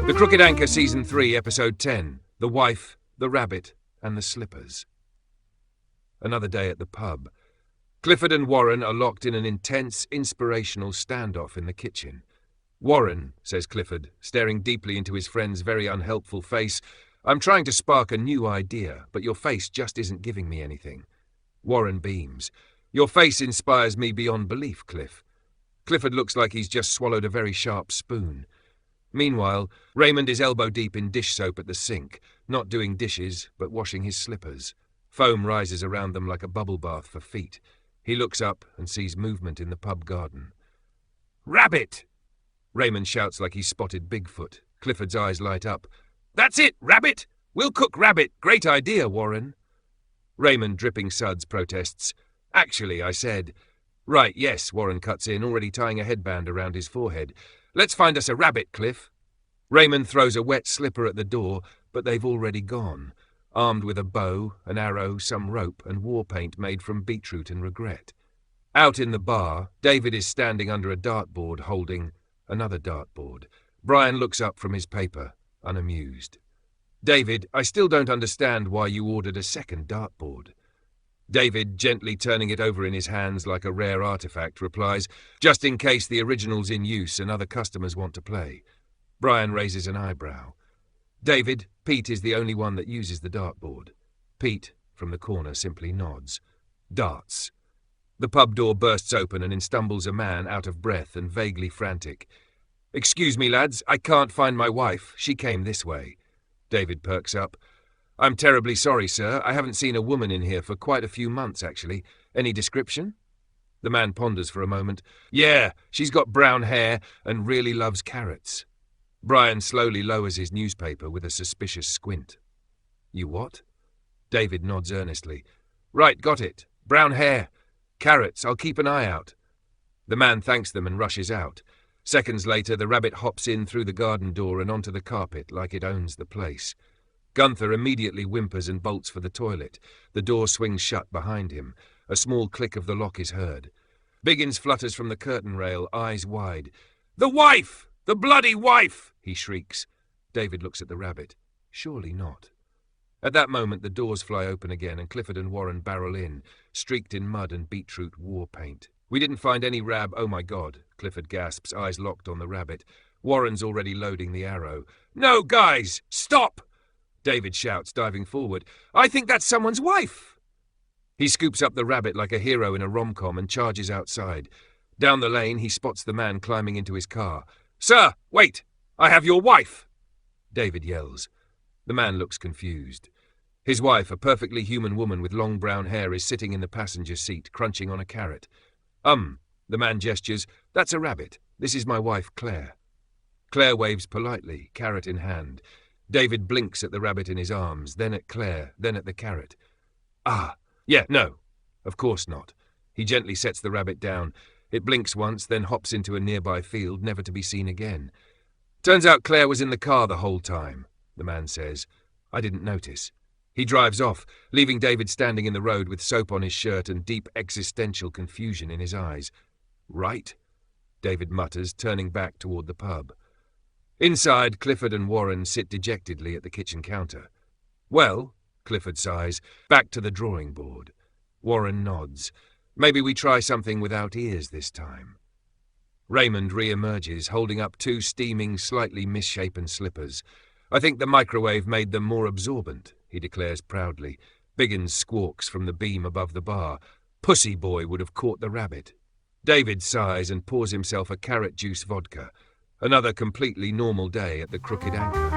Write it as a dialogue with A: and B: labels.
A: The Crooked Anchor Season 3, Episode 10, The Wife, the Rabbit, and the Slippers. Another day at the pub. Clifford and Warren are locked in an intense, inspirational standoff in the kitchen. "Warren," says Clifford, staring deeply into his friend's very unhelpful face, "I'm trying to spark a new idea, but your face just isn't giving me anything." Warren beams. "Your face inspires me beyond belief, Cliff." Clifford looks like he's just swallowed a very sharp spoon. Meanwhile, Raymond is elbow-deep in dish soap at the sink, not doing dishes, but washing his slippers. Foam rises around them like a bubble bath for feet. He looks up and sees movement in the pub garden. "Rabbit!" Raymond shouts like he's spotted Bigfoot. Clifford's eyes light up. "That's it, rabbit! We'll cook rabbit! Great idea, Warren!" Raymond, dripping suds, protests. "Actually, I said..." "Right, yes," Warren cuts in, already tying a headband around his forehead. "Let's find us a rabbit, Cliff." Raymond throws a wet slipper at the door, but they've already gone, armed with a bow, an arrow, some rope, and war paint made from beetroot and regret. Out in the bar, David is standing under a dartboard holding another dartboard. Brian looks up from his paper, unamused. "David, I still don't understand why you ordered a second dartboard." David, gently turning it over in his hands like a rare artifact, replies, "Just in case the original's in use and other customers want to play." Brian raises an eyebrow. "David, Pete is the only one that uses the dartboard." Pete, from the corner, simply nods. Darts. The pub door bursts open and in stumbles a man, out of breath and vaguely frantic. "Excuse me, lads, I can't find my wife. She came this way." David perks up. "I'm terribly sorry, sir. I haven't seen a woman in here for quite a few months, actually. Any description?" The man ponders for a moment. "Yeah, she's got brown hair and really loves carrots." Brian slowly lowers his newspaper with a suspicious squint. "You what?" David nods earnestly. "Right, got it. Brown hair. Carrots, I'll keep an eye out." The man thanks them and rushes out. Seconds later, the rabbit hops in through the garden door and onto the carpet like it owns the place. Gunther immediately whimpers and bolts for the toilet. The door swings shut behind him. A small click of the lock is heard. Biggins flutters from the curtain rail, eyes wide. "The wife! The bloody wife!" he shrieks. David looks at the rabbit. Surely not. At that moment, the doors fly open again and Clifford and Warren barrel in, streaked in mud and beetroot war paint. "We didn't find any oh my God," Clifford gasps, eyes locked on the rabbit. Warren's already loading the arrow. "No, guys! Stop!" David shouts, diving forward. "I think that's someone's wife!" He scoops up the rabbit like a hero in a rom-com and charges outside. Down the lane, he spots the man climbing into his car. "Sir, wait! I have your wife!" David yells. The man looks confused. His wife, a perfectly human woman with long brown hair, is sitting in the passenger seat, crunching on a carrot. The man gestures. "That's a rabbit. This is my wife, Claire." Claire waves politely, carrot in hand. David blinks at the rabbit in his arms, then at Claire, then at the carrot. No, of course not. He gently sets the rabbit down. It blinks once, then hops into a nearby field, never to be seen again. "Turns out Claire was in the car the whole time," the man says. "I didn't notice." He drives off, leaving David standing in the road with soap on his shirt and deep existential confusion in his eyes. "Right," David mutters, turning back toward the pub. Inside, Clifford and Warren sit dejectedly at the kitchen counter. "Well," Clifford sighs, "back to the drawing board." Warren nods. "Maybe we try something without ears this time." Raymond re-emerges, holding up two steaming, slightly misshapen slippers. "I think the microwave made them more absorbent," he declares proudly. Biggins squawks from the beam above the bar. "Pussy boy would have caught the rabbit." David sighs and pours himself a carrot juice vodka. Another completely normal day at the Crooked Anchor.